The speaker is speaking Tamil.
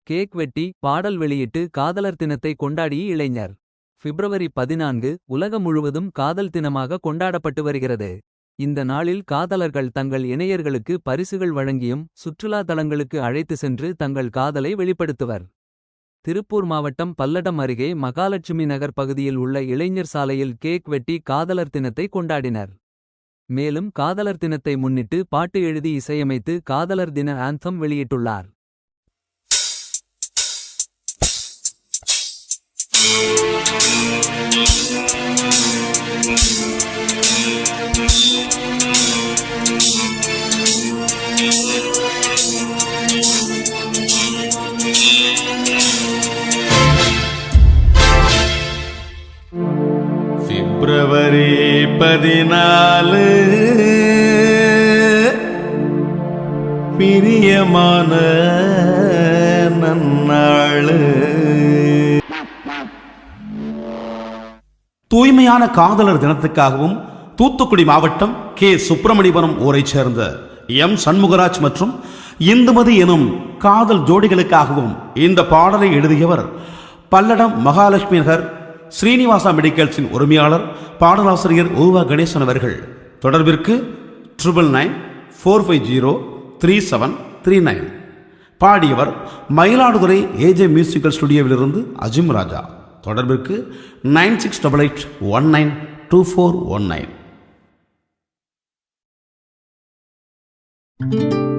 கேக் வெட்டி பாடல் வெளியிட்டு காதலர் தினத்தை கொண்டாடிய இளைஞர். பிப்ரவரி 14 உலகம் முழுவதும் காதல் தினமாக கொண்டாடப்பட்டு வருகிறது. இந்த நாளில் காதலர்கள் தங்கள் இணையர்களுக்கு பரிசுகள் வழங்கியும் சுற்றுலா தலங்களுக்கு அழைத்து சென்று தங்கள் காதலை வெளிப்படுத்துவர். திருப்பூர் மாவட்டம் பல்லடம் அருகே மகாலட்சுமி நகர் பகுதியில் உள்ள இளைஞர் சாலையில் கேக் வெட்டி காதலர் தினத்தை கொண்டாடினர். மேலும் காதலர் தினத்தை முன்னிட்டு பாட்டு எழுதி இசையமைத்து காதலர் தின ஆந்தம் வெளியிட்டுள்ளார். பிப்ரவரி 14 பிரியமான நன்னாள். தூய்மையான காதலர் தினத்துக்காகவும் தூத்துக்குடி மாவட்டம் கே. சுப்பிரமணியபுரம் ஊரைச் சேர்ந்த எம். சண்முகராஜ் மற்றும் இந்துமதி எனும் காதல் ஜோடிகளுக்காகவும் இந்த பாடலை எழுதியவர் பல்லடம் மகாலட்சுமி நகர் ஸ்ரீனிவாசா மெடிக்கல்ஸின் உரிமையாளர் பாடலாசிரியர் ஊவா கணேசன் அவர்கள். தொடர்பிற்கு 9994503739. பாடியவர் மயிலாடுதுறை ஏஜே மியூசிக்கல் ஸ்டுடியோவிலிருந்து அஜிம் ராஜா. தொடர்பிற்கு 9688192419.